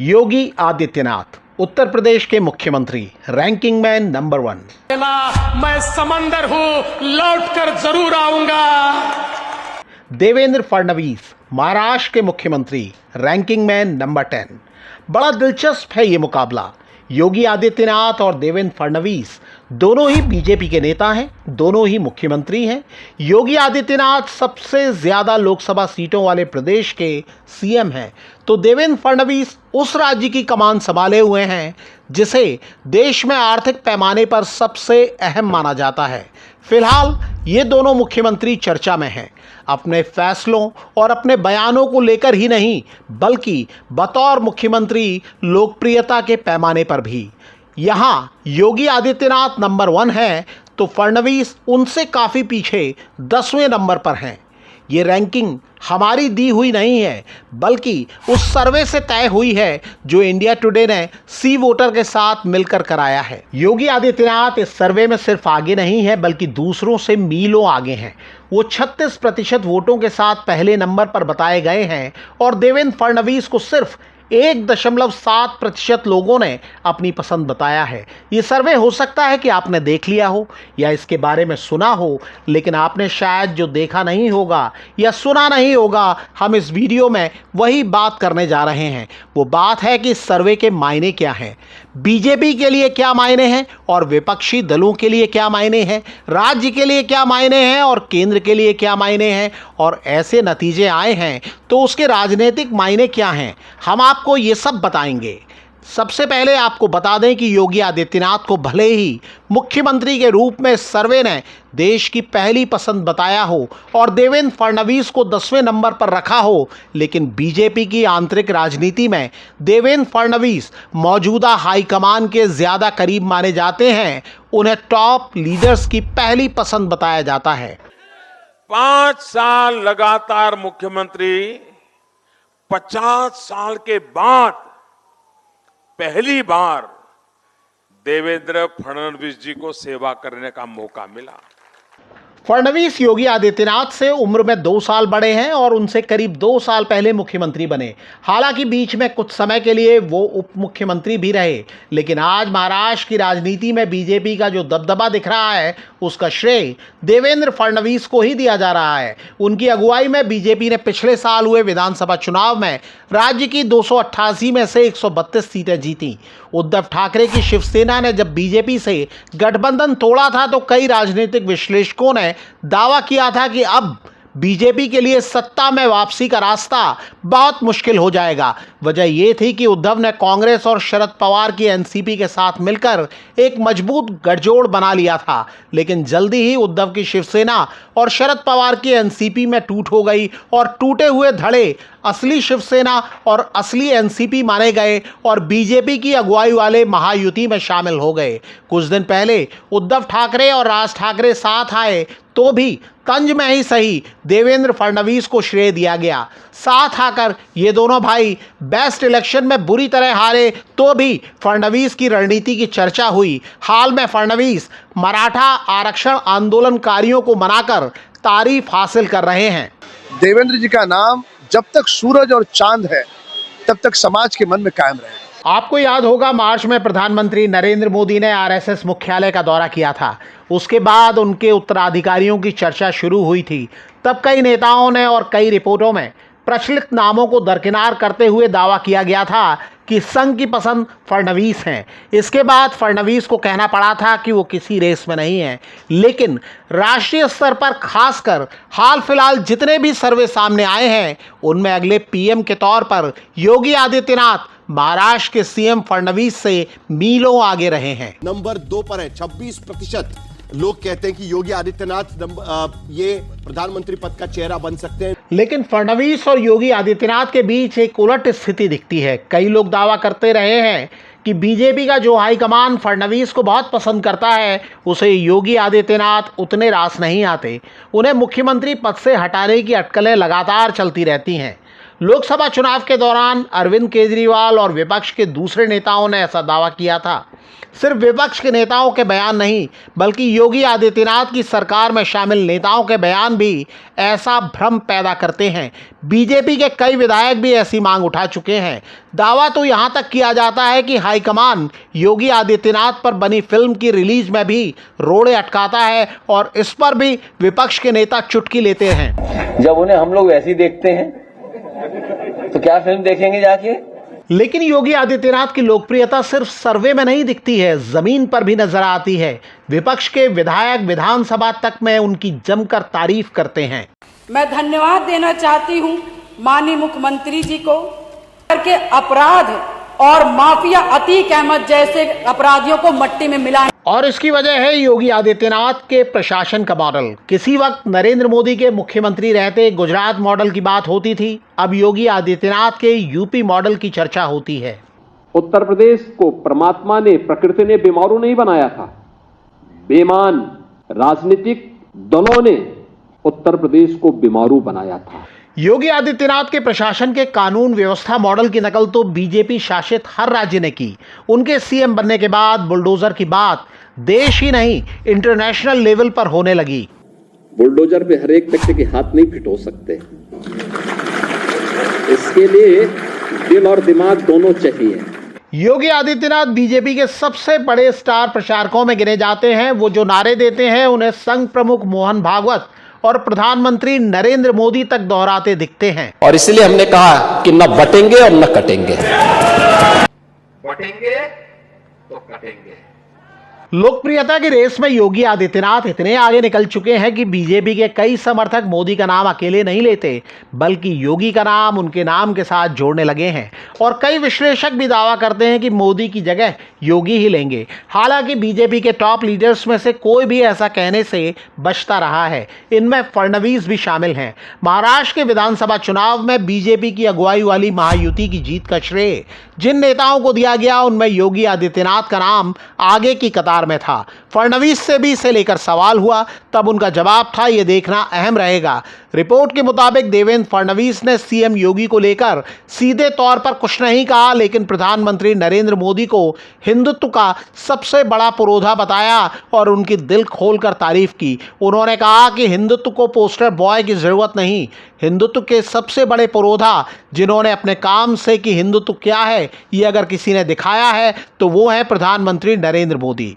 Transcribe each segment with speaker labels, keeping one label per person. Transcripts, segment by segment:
Speaker 1: योगी आदित्यनाथ उत्तर प्रदेश के मुख्यमंत्री, ranking man number 1।
Speaker 2: मैं समंदर हूं, लौटकर जरूर आऊंगा।
Speaker 1: देवेंद्र फडणवीस महाराष्ट्र के मुख्यमंत्री, रैंकिंग मैन नंबर 10। बड़ा दिलचस्प है ये मुकाबला। योगी आदित्यनाथ और देवेंद्र फडणवीस दोनों ही बीजेपी के नेता हैं, दोनों ही मुख्यमंत्री हैं। योगी आदित्यनाथ सबसे ज्यादा लोकसभा सीटों वाले प्रदेश के सीएम हैं, तो देवेंद्र फडणवीस उस राज्य की कमान संभाले हुए हैं जिसे देश में आर्थिक पैमाने पर सबसे अहम माना जाता है। फिलहाल ये दोनों मुख्यमंत्री चर्चा में हैं, अपने फैसलों और अपने बयानों को लेकर ही नहीं, बल्कि बतौर मुख्यमंत्री लोकप्रियता के पैमाने पर भी। यहाँ योगी आदित्यनाथ नंबर 1 है, तो फडणवीस उनसे काफ़ी पीछे 10वें नंबर पर हैं। ये रैंकिंग हमारी दी हुई नहीं है, बल्कि उस सर्वे से तय हुई है जो इंडिया टुडे ने सी वोटर के साथ मिलकर कराया है। योगी आदित्यनाथ इस सर्वे में सिर्फ आगे नहीं है, बल्कि दूसरों से मीलों आगे हैं। वो 36% वोटों के साथ पहले नंबर पर बताए गए हैं और देवेंद्र फडणवीस को सिर्फ 1.7% लोगों ने अपनी पसंद बताया है। ये सर्वे हो सकता है कि आपने देख लिया हो या इसके बारे में सुना हो, लेकिन आपने शायद जो देखा नहीं होगा या सुना नहीं होगा, हम इस वीडियो में वही बात करने जा रहे हैं। वो बात है कि इस सर्वे के मायने क्या हैं, बीजेपी के लिए क्या मायने हैं और विपक्षी दलों के लिए क्या मायने हैं, राज्य के लिए क्या मायने हैं और केंद्र के लिए क्या मायने हैं, और ऐसे नतीजे आए हैं तो उसके राजनीतिक मायने क्या हैं, हम आपको ये सब बताएंगे। सबसे पहले आपको बता दें कि योगी आदित्यनाथ को भले ही मुख्यमंत्री के रूप में सर्वे ने देश की पहली पसंद बताया हो और देवेंद्र फडणवीस को 10वें नंबर पर रखा हो, लेकिन बीजेपी की आंतरिक राजनीति में देवेंद्र फडणवीस मौजूदा हाईकमान के ज़्यादा करीब माने जाते हैं। उन्हें टॉप लीडर्स की पहली पसंद बताया जाता है।
Speaker 3: 5 साल लगातार मुख्यमंत्री, 50 साल के बाद पहली बार देवेंद्र फडणवीस जी को सेवा करने का मौका मिला।
Speaker 1: फडणवीस योगी आदित्यनाथ से उम्र में 2 साल बड़े हैं और उनसे करीब 2 साल पहले मुख्यमंत्री बने। हालांकि बीच में कुछ समय के लिए वो उप मुख्यमंत्री भी रहे, लेकिन आज महाराष्ट्र की राजनीति में बीजेपी का जो दबदबा दिख रहा है, उसका श्रेय देवेंद्र फडणवीस को ही दिया जा रहा है। उनकी अगुवाई में बीजेपी ने पिछले साल हुए विधानसभा चुनाव में राज्य की 288 में से 132 सीटें जीती। उद्धव ठाकरे की शिवसेना ने जब बीजेपी से गठबंधन तोड़ा था, तो कई राजनीतिक विश्लेषकों ने दावा किया था कि अब बीजेपी के लिए सत्ता में वापसी का रास्ता बहुत मुश्किल हो जाएगा। वजह यह थी कि उद्धव ने कांग्रेस और शरद पवार की एनसीपी के साथ मिलकर एक मजबूत गठजोड़ बना लिया था, लेकिन जल्दी ही उद्धव की शिवसेना और शरद पवार की एनसीपी में टूट हो गई और टूटे हुए धड़े असली शिवसेना और असली एनसीपी माने गए और बीजेपी की अगुवाई वाले महायुति में शामिल हो गए। कुछ दिन पहले उद्धव ठाकरे और राज ठाकरे साथ आए, तो भी तंज में ही सही देवेंद्र फडणवीस को श्रेय दिया गया। साथ आकर ये दोनों भाई बेस्ट इलेक्शन में बुरी तरह हारे, तो भी फडणवीस की रणनीति की चर्चा हुई। हाल में फडणवीस मराठा आरक्षण आंदोलनकारियों को मनाकर तारीफ हासिल कर रहे हैं।
Speaker 4: देवेंद्र जी का नाम जब तक सूरज और चांद है, तब तक समाज के मन में कायम रहे।
Speaker 1: आपको याद होगा, मार्च में प्रधानमंत्री नरेंद्र मोदी ने आरएसएस मुख्यालय का दौरा किया था। उसके बाद उनके उत्तराधिकारियों की चर्चा शुरू हुई थी। तब कई नेताओं ने और कई रिपोर्टों में प्रचलित नामों को दरकिनार करते हुए दावा किया गया था कि संघ की पसंद फडणवीस हैं। इसके बाद फडणवीस को कहना पड़ा था कि वो किसी रेस में नहीं है, लेकिन राष्ट्रीय स्तर पर खासकर हाल फिलहाल जितने भी सर्वे सामने आए हैं, उनमें अगले पीएम के तौर पर योगी आदित्यनाथ महाराष्ट्र के सीएम फडणवीस से मीलों आगे रहे हैं।
Speaker 5: नंबर 2 पर है। 26% लोग कहते हैं कि योगी आदित्यनाथ ये प्रधानमंत्री पद का चेहरा बन सकते हैं।
Speaker 1: लेकिन फडणवीस और योगी आदित्यनाथ के बीच एक उलट स्थिति दिखती है। कई लोग दावा करते रहे हैं कि बीजेपी का जो हाईकमान फडणवीस को बहुत पसंद करता है, उसे योगी आदित्यनाथ उतने रास नहीं आते। उन्हें मुख्यमंत्री पद से हटाने की अटकलें लगातार चलती रहती हैं। लोकसभा चुनाव के दौरान अरविंद केजरीवाल और विपक्ष के दूसरे नेताओं ने ऐसा दावा किया था। सिर्फ विपक्ष के नेताओं के बयान नहीं, बल्कि योगी आदित्यनाथ की सरकार में शामिल नेताओं के बयान भी ऐसा भ्रम पैदा करते हैं। बीजेपी के कई विधायक भी ऐसी मांग उठा चुके हैं। दावा तो यहां तक किया जाता है कि हाईकमान योगी आदित्यनाथ पर बनी फिल्म की रिलीज में भी रोड़े अटकाता है और इस पर भी विपक्ष के नेता चुटकी लेते हैं।
Speaker 6: जब उन्हें हम लोग वैसे ही देखते हैं तो क्या फिल्म देखेंगे जाके।
Speaker 1: लेकिन योगी आदित्यनाथ की लोकप्रियता सिर्फ सर्वे में नहीं दिखती है, जमीन पर भी नजर आती है। विपक्ष के विधायक विधानसभा तक में उनकी जमकर तारीफ करते हैं।
Speaker 7: मैं धन्यवाद देना चाहती हूं माननीय मुख्यमंत्री जी को के अपराध और माफिया अतीक अहमद जैसे अपराधियों को मट्टी में मिलाने।
Speaker 1: और इसकी वजह है योगी आदित्यनाथ के प्रशासन का मॉडल। किसी वक्त नरेंद्र मोदी के मुख्यमंत्री रहते गुजरात मॉडल की बात होती थी, अब योगी आदित्यनाथ के यूपी मॉडल की चर्चा होती है।
Speaker 8: उत्तर प्रदेश को परमात्मा ने, प्रकृति ने बीमारू नहीं बनाया था, बेईमान राजनीतिक दलों ने उत्तर प्रदेश को बीमारू बनाया था।
Speaker 1: योगी आदित्यनाथ के प्रशासन के कानून व्यवस्था मॉडल की नकल तो बीजेपी शासित हर राज्य ने की। उनके सीएम बनने के बाद बुलडोजर की बात देश ही नहीं इंटरनेशनल लेवल पर होने लगी।
Speaker 8: बुलडोजर पे हर एक व्यक्ति के हाथ नहीं फिट हो सकते, इसके लिए दिल और दिमाग दोनों चाहिए।
Speaker 1: योगी आदित्यनाथ बीजेपी के सबसे बड़े स्टार प्रचारकों में गिने जाते हैं। वो जो नारे देते हैं उन्हें संघ प्रमुख मोहन भागवत और प्रधानमंत्री नरेंद्र मोदी तक दोहराते दिखते हैं।
Speaker 9: और इसलिए हमने कहा कि न बटेंगे और न कटेंगे।
Speaker 6: बटेंगे तो कटेंगे।
Speaker 1: लोकप्रियता की रेस में योगी आदित्यनाथ इतने आगे निकल चुके हैं कि बीजेपी के कई समर्थक मोदी का नाम अकेले नहीं लेते, बल्कि योगी का नाम उनके नाम के साथ जोड़ने लगे हैं। और कई विश्लेषक भी दावा करते हैं कि मोदी की जगह योगी ही लेंगे। हालांकि बीजेपी के टॉप लीडर्स में से कोई भी ऐसा कहने से बचता रहा है। इनमें फडणवीस भी शामिल हैं। महाराष्ट्र के विधानसभा चुनाव में बीजेपी की अगुवाई वाली महायुति की जीत का श्रेय जिन नेताओं को दिया गया, उनमें योगी आदित्यनाथ का नाम आगे की कतार में था। फडणवीस से भी इसे लेकर सवाल हुआ, तब उनका जवाब था ये देखना अहम रहेगा। रिपोर्ट के मुताबिक देवेंद्र फडणवीस ने सीएम योगी को लेकर सीधे तौर पर कुछ नहीं कहा, लेकिन प्रधानमंत्री नरेंद्र मोदी को हिंदुत्व का सबसे बड़ा पुरोधा बताया और उनकी दिल खोलकर तारीफ की। उन्होंने कहा कि हिंदुत्व को पोस्टर बॉय की जरूरत नहीं, हिंदुत्व के सबसे बड़े पुरोधा जिन्होंने अपने काम से कि हिंदुत्व क्या है ये अगर किसी ने दिखाया है तो वो है प्रधानमंत्री नरेंद्र मोदी।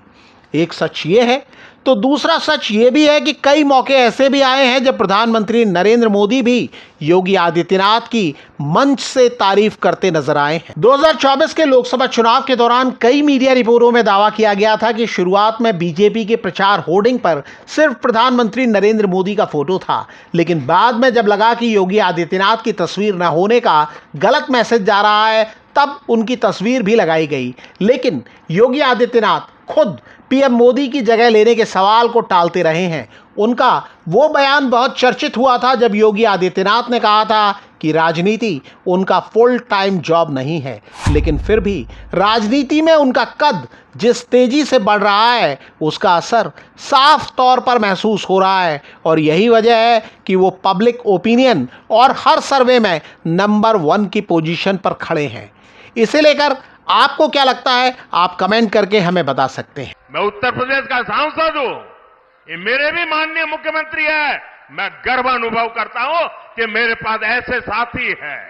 Speaker 1: एक सच ये है तो दूसरा सच ये भी है कि कई मौके ऐसे भी आए हैं जब प्रधानमंत्री नरेंद्र मोदी भी योगी आदित्यनाथ की मंच से तारीफ करते नजर आए हैं। 2024 के लोकसभा चुनाव के दौरान कई मीडिया रिपोर्टों में दावा किया गया था कि शुरुआत में बीजेपी के प्रचार होर्डिंग पर सिर्फ प्रधानमंत्री नरेंद्र मोदी का फोटो था, लेकिन बाद में जब लगा कि योगी आदित्यनाथ की तस्वीर न होने का गलत मैसेज जा रहा है, तब उनकी तस्वीर भी लगाई गई। लेकिन योगी आदित्यनाथ खुद पीएम मोदी की जगह लेने के सवाल को टालते रहे हैं। उनका वो बयान बहुत चर्चित हुआ था जब योगी आदित्यनाथ ने कहा था कि राजनीति उनका फुल टाइम जॉब नहीं है, लेकिन फिर भी राजनीति में उनका कद जिस तेजी से बढ़ रहा है उसका असर साफ तौर पर महसूस हो रहा है। और यही वजह है कि वो पब्लिक ओपिनियन और हर सर्वे में नंबर 1 की पोजीशन पर खड़े हैं। इसे लेकर आपको क्या लगता है, आप कमेंट करके हमें बता सकते हैं।
Speaker 3: मैं उत्तर प्रदेश का सांसद हूं, ये मेरे भी माननीय मुख्यमंत्री है। मैं गर्व अनुभव करता हूं कि मेरे पास ऐसे साथी हैं।